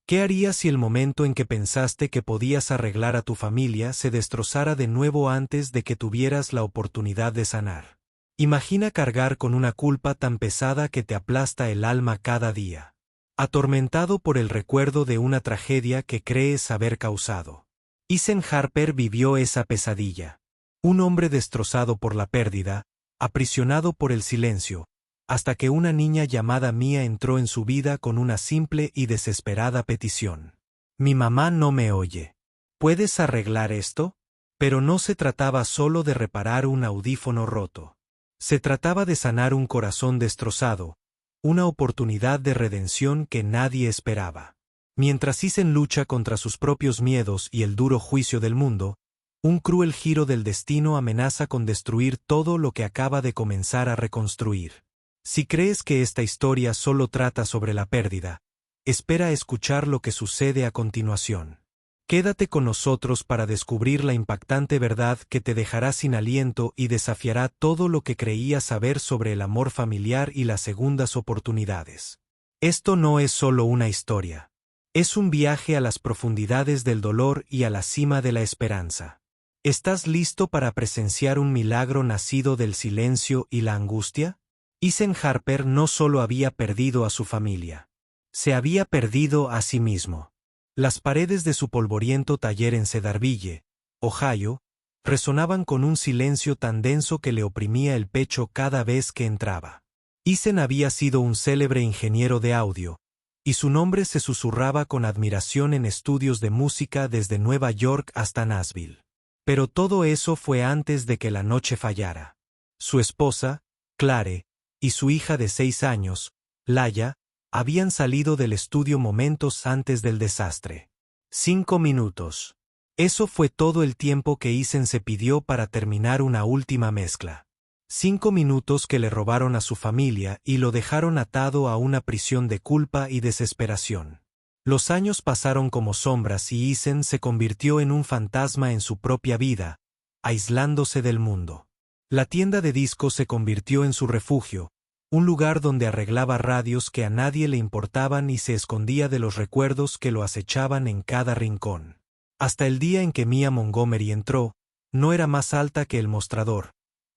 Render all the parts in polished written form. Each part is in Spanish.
¿Qué harías si el momento en que pensaste que podías arreglar a tu familia se destrozara de nuevo antes de que tuvieras la oportunidad de sanar? Imagina cargar con una culpa tan pesada que te aplasta el alma cada día, atormentado por el recuerdo de una tragedia que crees haber causado. Ethan Harper vivió esa pesadilla. Un hombre destrozado por la pérdida, aprisionado por el silencio, hasta que una niña llamada Mia entró en su vida con una simple y desesperada petición. Mi mamá no me oye. ¿Puedes arreglar esto? Pero no se trataba solo de reparar un audífono roto. Se trataba de sanar un corazón destrozado, una oportunidad de redención que nadie esperaba. Mientras Ethan lucha contra sus propios miedos y el duro juicio del mundo, un cruel giro del destino amenaza con destruir todo lo que acaba de comenzar a reconstruir. Si crees que esta historia solo trata sobre la pérdida, espera a escuchar lo que sucede a continuación. Quédate con nosotros para descubrir la impactante verdad que te dejará sin aliento y desafiará todo lo que creías saber sobre el amor familiar y las segundas oportunidades. Esto no es solo una historia. Es un viaje a las profundidades del dolor y a la cima de la esperanza. ¿Estás listo para presenciar un milagro nacido del silencio y la angustia? Ethan Harper no solo había perdido a su familia. Se había perdido a sí mismo. Las paredes de su polvoriento taller en Cedarville, Ohio, resonaban con un silencio tan denso que le oprimía el pecho cada vez que entraba. Ethan había sido un célebre ingeniero de audio, y su nombre se susurraba con admiración en estudios de música desde Nueva York hasta Nashville. Pero todo eso fue antes de que la noche fallara. Su esposa, Clare, y su hija de 6 años, Laia, habían salido del estudio momentos antes del desastre. 5 minutos. Eso fue todo el tiempo que Ethan se pidió para terminar una última mezcla. 5 minutos que le robaron a su familia y lo dejaron atado a una prisión de culpa y desesperación. Los años pasaron como sombras y Ethan se convirtió en un fantasma en su propia vida, aislándose del mundo. La tienda de discos se convirtió en su refugio, un lugar donde arreglaba radios que a nadie le importaban y se escondía de los recuerdos que lo acechaban en cada rincón. Hasta el día en que Mia Montgomery entró, no era más alta que el mostrador,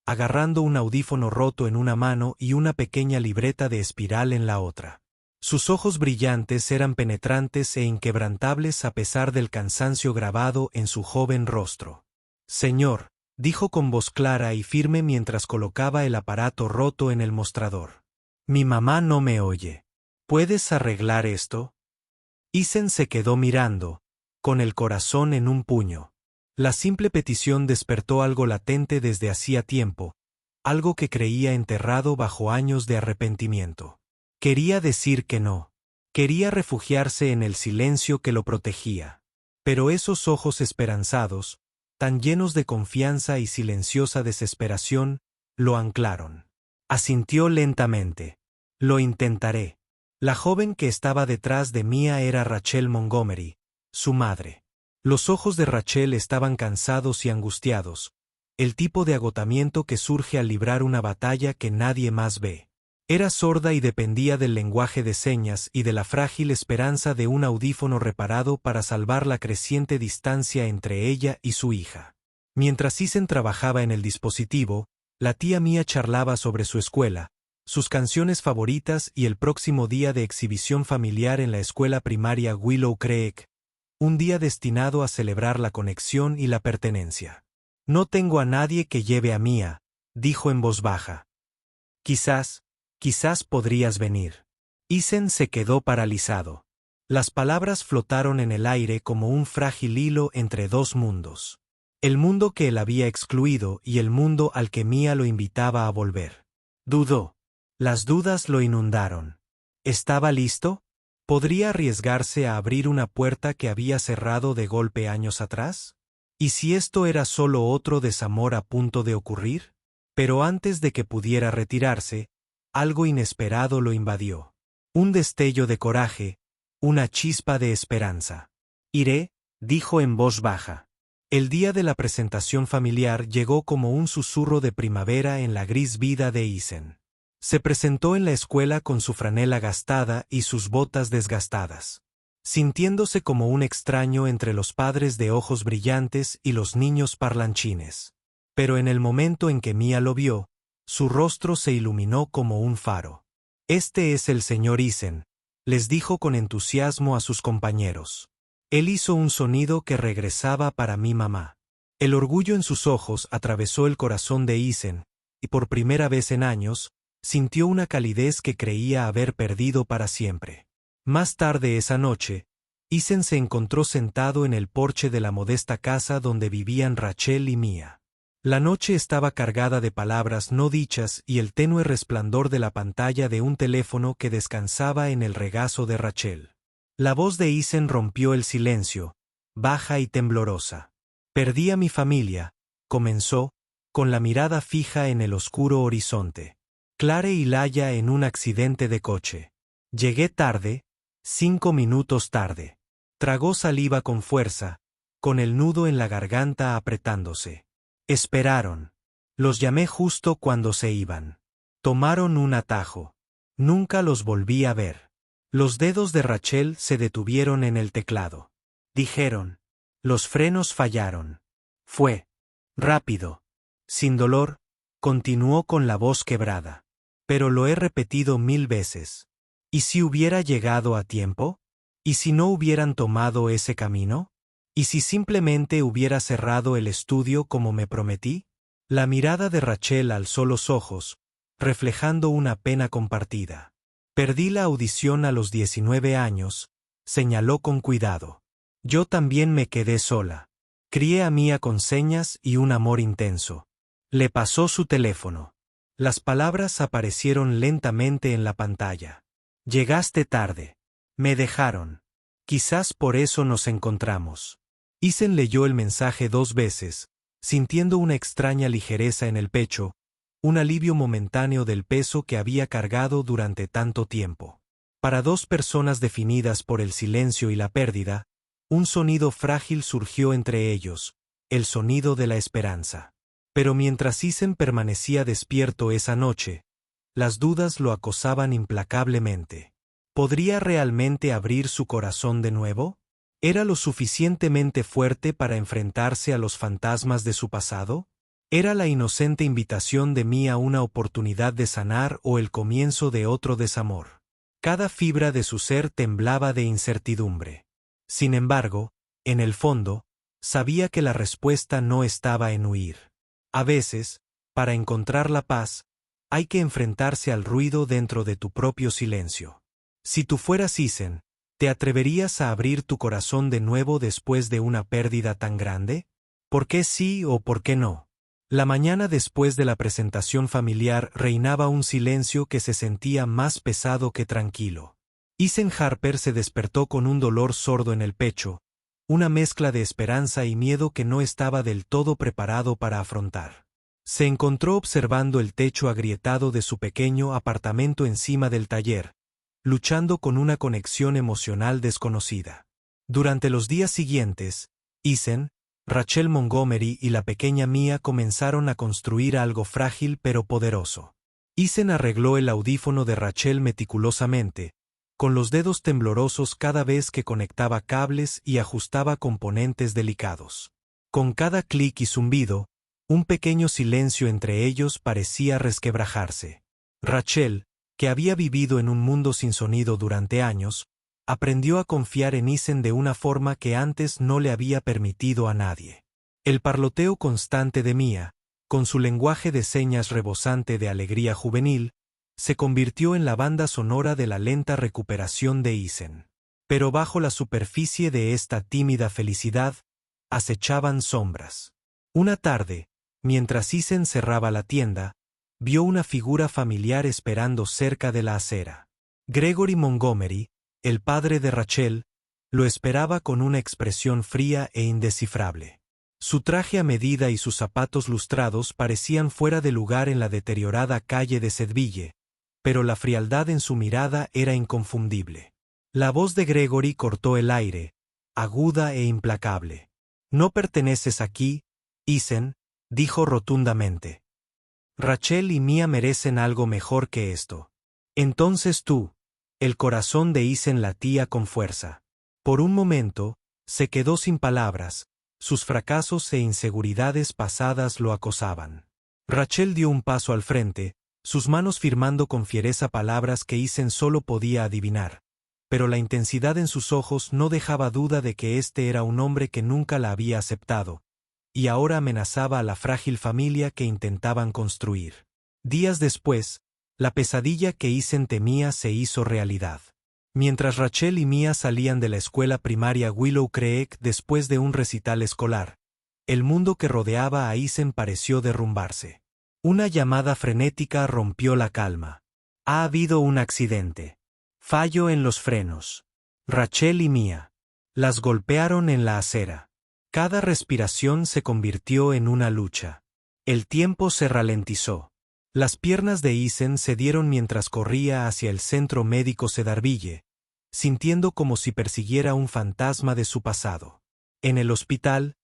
agarrando un audífono roto en una mano y una pequeña libreta de espiral en la otra. Sus ojos brillantes eran penetrantes e inquebrantables a pesar del cansancio grabado en su joven rostro. Señor, dijo con voz clara y firme mientras colocaba el aparato roto en el mostrador. Mi mamá no me oye. ¿Puedes arreglar esto? Ethan se quedó mirando, con el corazón en un puño. La simple petición despertó algo latente desde hacía tiempo, algo que creía enterrado bajo años de arrepentimiento. Quería decir que no. Quería refugiarse en el silencio que lo protegía. Pero esos ojos esperanzados, tan llenos de confianza y silenciosa desesperación, lo anclaron. Asintió lentamente. Lo intentaré. La joven que estaba detrás de Mia era Rachel Montgomery, su madre. Los ojos de Rachel estaban cansados y angustiados, el tipo de agotamiento que surge al librar una batalla que nadie más ve. Era sorda y dependía del lenguaje de señas y de la frágil esperanza de un audífono reparado para salvar la creciente distancia entre ella y su hija. Mientras Ethan trabajaba en el dispositivo, la tía Mia charlaba sobre su escuela, sus canciones favoritas y el próximo día de exhibición familiar en la escuela primaria Willow Creek, un día destinado a celebrar la conexión y la pertenencia. No tengo a nadie que lleve a Mia, dijo en voz baja. Quizás podrías venir. Ethan se quedó paralizado. Las palabras flotaron en el aire como un frágil hilo entre dos mundos. El mundo que él había excluido y el mundo al que Mia lo invitaba a volver. Dudó. Las dudas lo inundaron. ¿Estaba listo? ¿Podría arriesgarse a abrir una puerta que había cerrado de golpe años atrás? ¿Y si esto era solo otro desamor a punto de ocurrir? Pero antes de que pudiera retirarse, algo inesperado lo invadió. Un destello de coraje, una chispa de esperanza. Iré, dijo en voz baja. El día de la presentación familiar llegó como un susurro de primavera en la gris vida de Ethan. Se presentó en la escuela con su franela gastada y sus botas desgastadas. sintiéndose como un extraño entre los padres de ojos brillantes y los niños parlanchines. Pero en el momento en que Mia lo vio, su rostro se iluminó como un faro. «Este es el señor Isen», les dijo con entusiasmo a sus compañeros. Él hizo un sonido que regresaba para mi mamá. El orgullo en sus ojos atravesó el corazón de Isen, y por primera vez en años, sintió una calidez que creía haber perdido para siempre. Más tarde esa noche, Isen se encontró sentado en el porche de la modesta casa donde vivían Rachel y Mia. La noche estaba cargada de palabras no dichas y el tenue resplandor de la pantalla de un teléfono que descansaba en el regazo de Rachel. La voz de Isen rompió el silencio, baja y temblorosa. «Perdí a mi familia», comenzó, con la mirada fija en el oscuro horizonte. «Clare y Laia en un accidente de coche. Llegué tarde, 5 minutos tarde». Tragó saliva con fuerza, con el nudo en la garganta apretándose. Esperaron. Los llamé justo cuando se iban. Tomaron un atajo. Nunca los volví a ver. Los dedos de Rachel se detuvieron en el teclado. Dijeron. Los frenos fallaron. Fue rápido. Sin dolor, continuó con la voz quebrada. Pero lo he repetido 1000 veces. ¿Y si hubiera llegado a tiempo? ¿Y si no hubieran tomado ese camino? ¿Y si simplemente hubiera cerrado el estudio como me prometí? La mirada de Rachel alzó los ojos, reflejando una pena compartida. Perdí la audición a los 19 años, señaló con cuidado. Yo también me quedé sola. Crié a Mia con señas y un amor intenso. Le pasó su teléfono. Las palabras aparecieron lentamente en la pantalla. Llegaste tarde. Me dejaron. Quizás por eso nos encontramos. Isen leyó el mensaje 2 veces, sintiendo una extraña ligereza en el pecho, un alivio momentáneo del peso que había cargado durante tanto tiempo. Para 2 personas definidas por el silencio y la pérdida, un sonido frágil surgió entre ellos, el sonido de la esperanza. Pero mientras Isen permanecía despierto esa noche, las dudas lo acosaban implacablemente. ¿Podría realmente abrir su corazón de nuevo? ¿Era lo suficientemente fuerte para enfrentarse a los fantasmas de su pasado? ¿Era la inocente invitación de Mia una oportunidad de sanar o el comienzo de otro desamor? Cada fibra de su ser temblaba de incertidumbre. Sin embargo, en el fondo, sabía que la respuesta no estaba en huir. A veces, para encontrar la paz, hay que enfrentarse al ruido dentro de tu propio silencio. Si tú fueras Isen, ¿te atreverías a abrir tu corazón de nuevo después de una pérdida tan grande? ¿Por qué sí o por qué no? La mañana después de la presentación familiar reinaba un silencio que se sentía más pesado que tranquilo. Isen Harper se despertó con un dolor sordo en el pecho, una mezcla de esperanza y miedo que no estaba del todo preparado para afrontar. Se encontró observando el techo agrietado de su pequeño apartamento encima del taller, luchando con una conexión emocional desconocida. Durante los días siguientes, Isen, Rachel Montgomery y la pequeña Mia comenzaron a construir algo frágil pero poderoso. Isen arregló el audífono de Rachel meticulosamente, con los dedos temblorosos cada vez que conectaba cables y ajustaba componentes delicados. Con cada clic y zumbido, un pequeño silencio entre ellos parecía resquebrajarse. Rachel, que había vivido en un mundo sin sonido durante años, aprendió a confiar en Isen de una forma que antes no le había permitido a nadie. El parloteo constante de Mia, con su lenguaje de señas rebosante de alegría juvenil, se convirtió en la banda sonora de la lenta recuperación de Isen. Pero bajo la superficie de esta tímida felicidad, acechaban sombras. Una tarde, mientras Isen cerraba la tienda, vio una figura familiar esperando cerca de la acera. Gregory Montgomery, el padre de Rachel, lo esperaba con una expresión fría e indescifrable. Su traje a medida y sus zapatos lustrados parecían fuera de lugar en la deteriorada calle de Sedville, pero la frialdad en su mirada era inconfundible. La voz de Gregory cortó el aire, aguda e implacable. «No perteneces aquí, Isen», dijo rotundamente. «Rachel y Mia merecen algo mejor que esto». Entonces tú. El corazón de Isen latía con fuerza. Por un momento, se quedó sin palabras, sus fracasos e inseguridades pasadas lo acosaban. Rachel dio un paso al frente, sus manos firmando con fiereza palabras que Isen solo podía adivinar. Pero la intensidad en sus ojos no dejaba duda de que este era un hombre que nunca la había aceptado, y ahora amenazaba a la frágil familia que intentaban construir. Días después, la pesadilla que Isen temía se hizo realidad. Mientras Rachel y Mia salían de la escuela primaria Willow Creek después de un recital escolar, el mundo que rodeaba a Isen pareció derrumbarse. Una llamada frenética rompió la calma. Ha habido un accidente. Fallo en los frenos. Rachel y Mia. Las golpearon en la acera. Cada respiración se convirtió en una lucha. El tiempo se ralentizó. Las piernas de Isen cedieron mientras corría hacia el centro médico Cedarville, sintiendo como si persiguiera un fantasma de su pasado. En el hospital,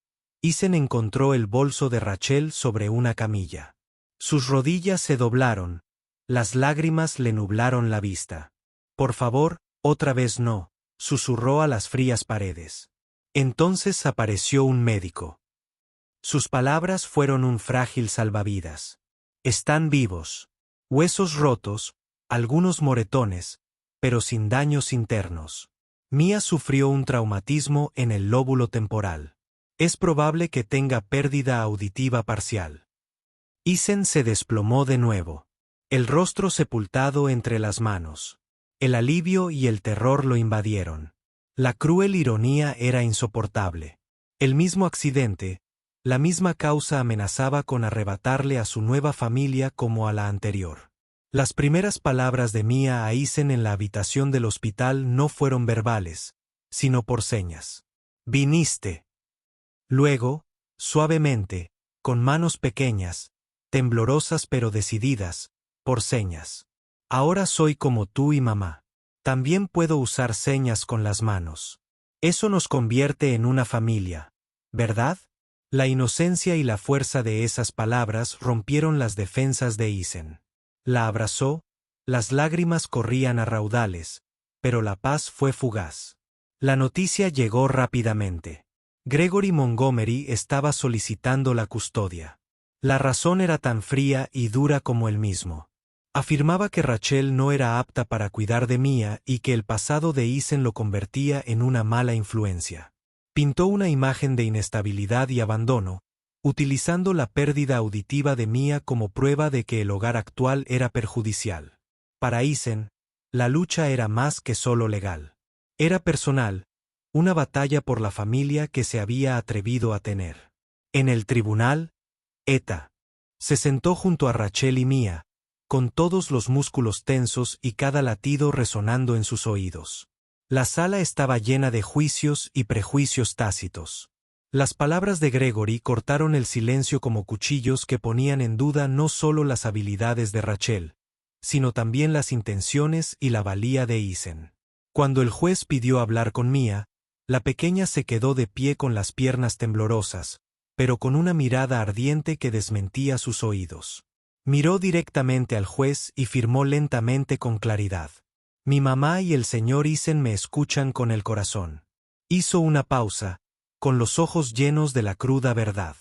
Isen encontró el bolso de Rachel sobre una camilla. Sus rodillas se doblaron, las lágrimas le nublaron la vista. «Por favor, otra vez no», susurró a las frías paredes. Entonces apareció un médico. Sus palabras fueron un frágil salvavidas. «Están vivos. Huesos rotos, algunos moretones, pero sin daños internos. Mia sufrió un traumatismo en el lóbulo temporal. Es probable que tenga pérdida auditiva parcial». Isen se desplomó de nuevo, el rostro sepultado entre las manos. El alivio y el terror lo invadieron. La cruel ironía era insoportable. El mismo accidente, la misma causa amenazaba con arrebatarle a su nueva familia como a la anterior. Las primeras palabras de Mia a Isen en la habitación del hospital no fueron verbales, sino por señas. «Viniste». Luego, suavemente, con manos pequeñas, temblorosas pero decididas, por señas. «Ahora soy como tú y mamá. También puedo usar señas con las manos. Eso nos convierte en una familia, ¿verdad?». La inocencia y la fuerza de esas palabras rompieron las defensas de Isen. La abrazó, las lágrimas corrían a raudales, pero la paz fue fugaz. La noticia llegó rápidamente. Gregory Montgomery estaba solicitando la custodia. La razón era tan fría y dura como él mismo. Afirmaba que Rachel no era apta para cuidar de Mia y que el pasado de Isen lo convertía en una mala influencia. Pintó una imagen de inestabilidad y abandono, utilizando la pérdida auditiva de Mia como prueba de que el hogar actual era perjudicial. Para Isen, la lucha era más que solo legal. Era personal, una batalla por la familia que se había atrevido a tener. En el tribunal, Eta se sentó junto a Rachel y Mia, con todos los músculos tensos y cada latido resonando en sus oídos. La sala estaba llena de juicios y prejuicios tácitos. Las palabras de Gregory cortaron el silencio como cuchillos que ponían en duda no solo las habilidades de Rachel, sino también las intenciones y la valía de Isen. Cuando el juez pidió hablar con Mia, la pequeña se quedó de pie con las piernas temblorosas, pero con una mirada ardiente que desmentía sus oídos. Miró directamente al juez y firmó lentamente con claridad. «Mi mamá y el señor Isen me escuchan con el corazón». Hizo una pausa, con los ojos llenos de la cruda verdad.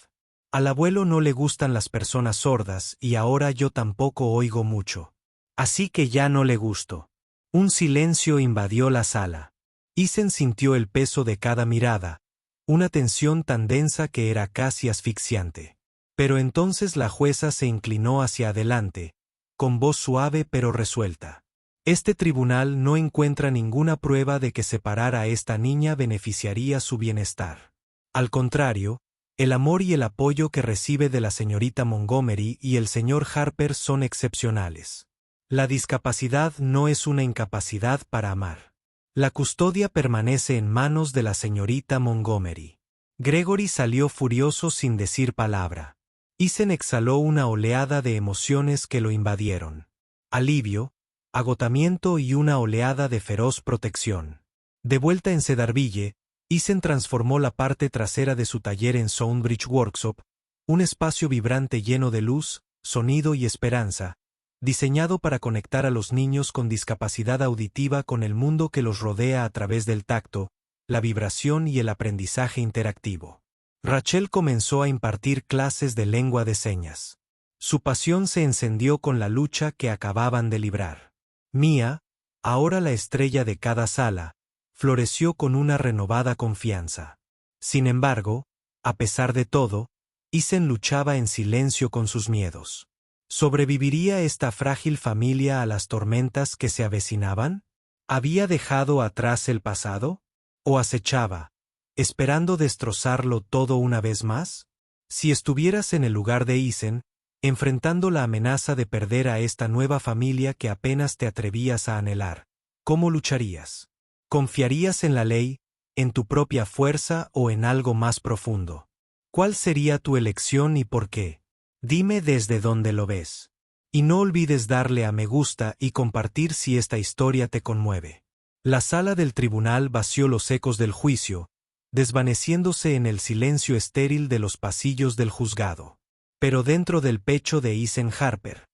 «Al abuelo no le gustan las personas sordas y ahora yo tampoco oigo mucho. Así que ya no le gusto». Un silencio invadió la sala. Isen sintió el peso de cada mirada, una tensión tan densa que era casi asfixiante. Pero entonces la jueza se inclinó hacia adelante, con voz suave pero resuelta. «Este tribunal no encuentra ninguna prueba de que separar a esta niña beneficiaría su bienestar. Al contrario, el amor y el apoyo que recibe de la señorita Montgomery y el señor Harper son excepcionales. La discapacidad no es una incapacidad para amar. La custodia permanece en manos de la señorita Montgomery». Gregory salió furioso sin decir palabra. Isen exhaló una oleada de emociones que lo invadieron. Alivio, agotamiento y una oleada de feroz protección. De vuelta en Cedarville, Isen transformó la parte trasera de su taller en Soundbridge Workshop, un espacio vibrante lleno de luz, sonido y esperanza, diseñado para conectar a los niños con discapacidad auditiva con el mundo que los rodea a través del tacto, la vibración y el aprendizaje interactivo. Rachel comenzó a impartir clases de lengua de señas. Su pasión se encendió con la lucha que acababan de librar. Mia, ahora la estrella de cada sala, floreció con una renovada confianza. Sin embargo, a pesar de todo, Isen luchaba en silencio con sus miedos. ¿Sobreviviría esta frágil familia a las tormentas que se avecinaban? ¿Había dejado atrás el pasado? ¿O acechaba, esperando destrozarlo todo una vez más? Si estuvieras en el lugar de Isen, enfrentando la amenaza de perder a esta nueva familia que apenas te atrevías a anhelar, ¿cómo lucharías? ¿Confiarías en la ley, en tu propia fuerza o en algo más profundo? ¿Cuál sería tu elección y por qué? Dime desde dónde lo ves. Y no olvides darle a me gusta y compartir si esta historia te conmueve. La sala del tribunal vació los ecos del juicio, desvaneciéndose en el silencio estéril de los pasillos del juzgado. Pero dentro del pecho de Isen Harper,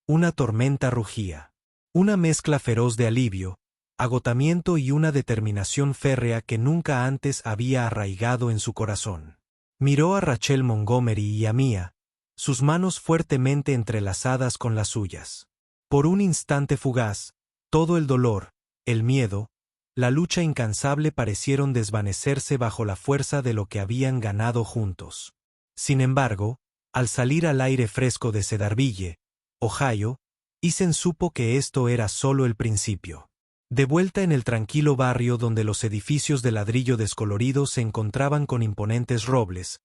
una tormenta rugía. Una mezcla feroz de alivio, agotamiento y una determinación férrea que nunca antes había arraigado en su corazón. Miró a Rachel Montgomery y a Mia, sus manos fuertemente entrelazadas con las suyas. Por un instante fugaz, todo el dolor, el miedo, la lucha incansable parecieron desvanecerse bajo la fuerza de lo que habían ganado juntos. Sin embargo, al salir al aire fresco de Cedarville, Ohio, Isen supo que esto era solo el principio. De vuelta en el tranquilo barrio donde los edificios de ladrillo descolorido se encontraban con imponentes robles,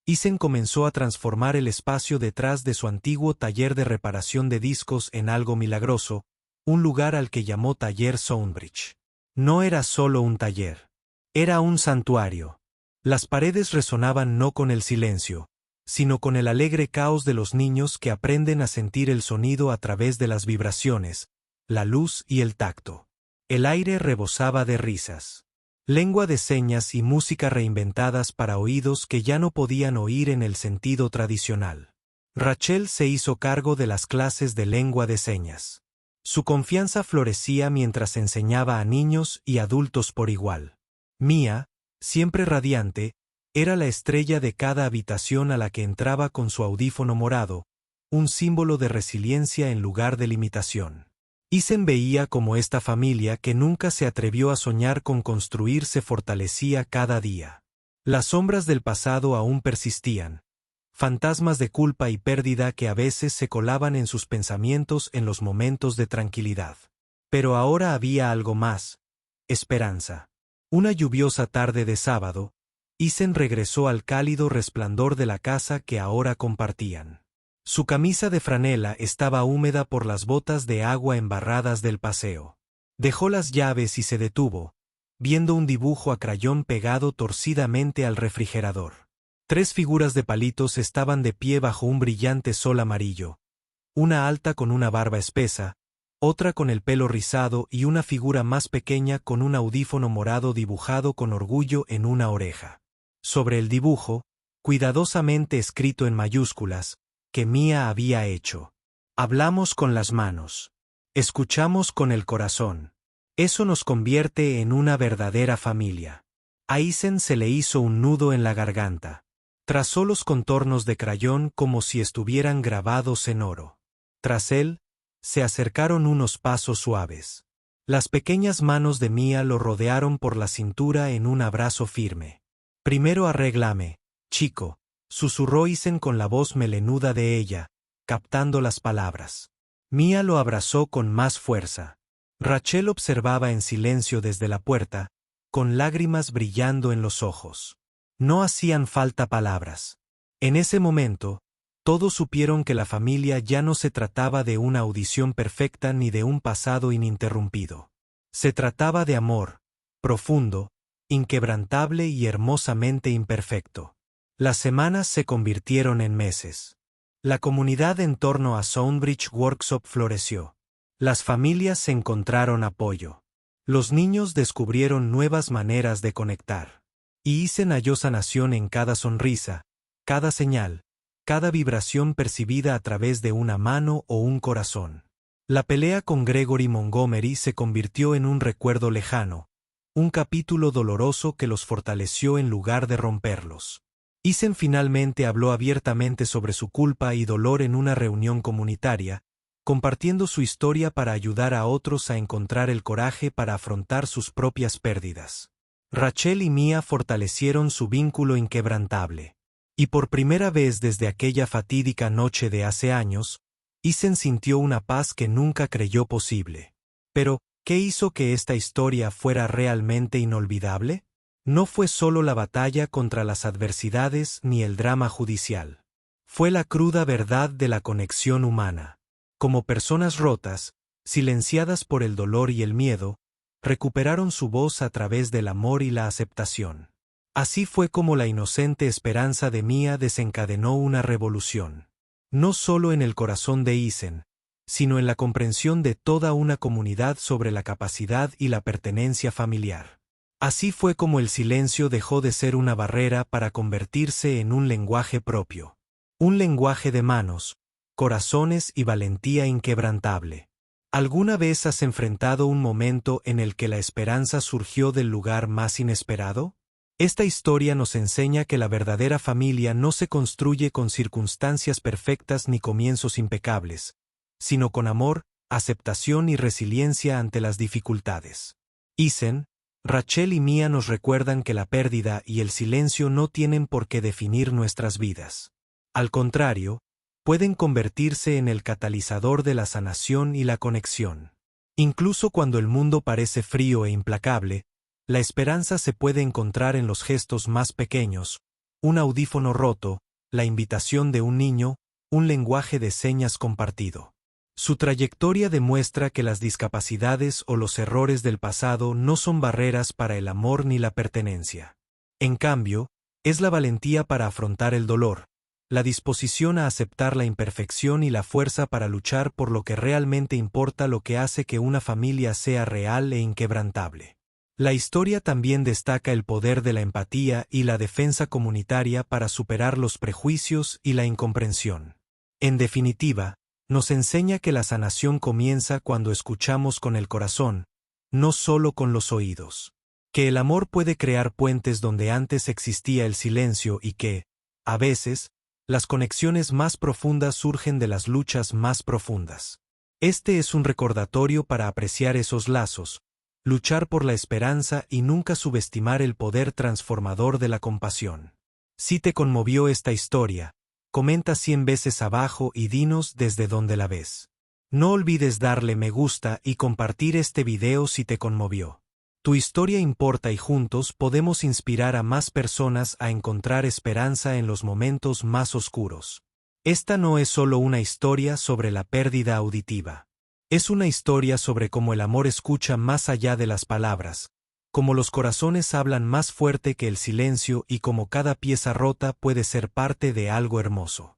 Isen comenzó a transformar el espacio detrás de su antiguo taller de reparación de discos en algo milagroso, un lugar al que llamó Taller Soundbridge. No era solo un taller. Era un santuario. Las paredes resonaban no con el silencio, sino con el alegre caos de los niños que aprenden a sentir el sonido a través de las vibraciones, la luz y el tacto. El aire rebosaba de risas. Lengua de señas y música reinventadas para oídos que ya no podían oír en el sentido tradicional. Rachel se hizo cargo de las clases de lengua de señas. Su confianza florecía mientras enseñaba a niños y adultos por igual. Mia, siempre radiante, era la estrella de cada habitación a la que entraba con su audífono morado, un símbolo de resiliencia en lugar de limitación. Isen veía cómo esta familia que nunca se atrevió a soñar con construir se fortalecía cada día. Las sombras del pasado aún persistían, fantasmas de culpa y pérdida que a veces se colaban en sus pensamientos en los momentos de tranquilidad. Pero ahora había algo más: esperanza. Una lluviosa tarde de sábado, Isen regresó al cálido resplandor de la casa que ahora compartían. Su camisa de franela estaba húmeda por las botas de agua embarradas del paseo. Dejó las llaves y se detuvo, viendo un dibujo a crayón pegado torcidamente al refrigerador. 3 figuras de palitos estaban de pie bajo un brillante sol amarillo. Una alta con una barba espesa, otra con el pelo rizado y una figura más pequeña con un audífono morado dibujado con orgullo en una oreja. Sobre el dibujo, cuidadosamente escrito en mayúsculas, que Mia había hecho: hablamos con las manos. Escuchamos con el corazón. Eso nos convierte en una verdadera familia. A Isen se le hizo un nudo en la garganta. Trazó los contornos de crayón como si estuvieran grabados en oro. Tras él, se acercaron unos pasos suaves. Las pequeñas manos de Mia lo rodearon por la cintura en un abrazo firme. Primero arréglame, chico, susurró Isen con la voz melenuda de ella, captando las palabras. Mia lo abrazó con más fuerza. Rachel observaba en silencio desde la puerta, con lágrimas brillando en los ojos. No hacían falta palabras. En ese momento, todos supieron que la familia ya no se trataba de una audición perfecta ni de un pasado ininterrumpido. Se trataba de amor, profundo, inquebrantable y hermosamente imperfecto. Las semanas se convirtieron en meses. La comunidad en torno a Soundbridge Workshop floreció. Las familias se encontraron apoyo. Los niños descubrieron nuevas maneras de conectar. Y Isen halló sanación en cada sonrisa, cada señal, cada vibración percibida a través de una mano o un corazón. La pelea con Gregory Montgomery se convirtió en un recuerdo lejano, un capítulo doloroso que los fortaleció en lugar de romperlos. Isen finalmente habló abiertamente sobre su culpa y dolor en una reunión comunitaria, compartiendo su historia para ayudar a otros a encontrar el coraje para afrontar sus propias pérdidas. Rachel y Mia fortalecieron su vínculo inquebrantable. Y por primera vez desde aquella fatídica noche de hace años, Isen sintió una paz que nunca creyó posible. Pero, ¿qué hizo que esta historia fuera realmente inolvidable? No fue solo la batalla contra las adversidades ni el drama judicial. Fue la cruda verdad de la conexión humana. Como personas rotas, silenciadas por el dolor y el miedo, recuperaron su voz a través del amor y la aceptación. Así fue como la inocente esperanza de Mia desencadenó una revolución. No solo en el corazón de Isen, sino en la comprensión de toda una comunidad sobre la capacidad y la pertenencia familiar. Así fue como el silencio dejó de ser una barrera para convertirse en un lenguaje propio. Un lenguaje de manos, corazones y valentía inquebrantable. ¿Alguna vez has enfrentado un momento en el que la esperanza surgió del lugar más inesperado? Esta historia nos enseña que la verdadera familia no se construye con circunstancias perfectas ni comienzos impecables, sino con amor, aceptación y resiliencia ante las dificultades. Isen, Rachel y Mia nos recuerdan que la pérdida y el silencio no tienen por qué definir nuestras vidas. Al contrario, pueden convertirse en el catalizador de la sanación y la conexión. Incluso cuando el mundo parece frío e implacable, la esperanza se puede encontrar en los gestos más pequeños, un audífono roto, la invitación de un niño, un lenguaje de señas compartido. Su trayectoria demuestra que las discapacidades o los errores del pasado no son barreras para el amor ni la pertenencia. En cambio, es la valentía para afrontar el dolor, la disposición a aceptar la imperfección y la fuerza para luchar por lo que realmente importa lo que hace que una familia sea real e inquebrantable. La historia también destaca el poder de la empatía y la defensa comunitaria para superar los prejuicios y la incomprensión. En definitiva, nos enseña que la sanación comienza cuando escuchamos con el corazón, no solo con los oídos. Que el amor puede crear puentes donde antes existía el silencio y que, a veces, las conexiones más profundas surgen de las luchas más profundas. Este es un recordatorio para apreciar esos lazos, luchar por la esperanza y nunca subestimar el poder transformador de la compasión. Si te conmovió esta historia, comenta 100 veces abajo y dinos desde dónde la ves. No olvides darle me gusta y compartir este video si te conmovió. Tu historia importa y juntos podemos inspirar a más personas a encontrar esperanza en los momentos más oscuros. Esta no es solo una historia sobre la pérdida auditiva. Es una historia sobre cómo el amor escucha más allá de las palabras, cómo los corazones hablan más fuerte que el silencio y cómo cada pieza rota puede ser parte de algo hermoso.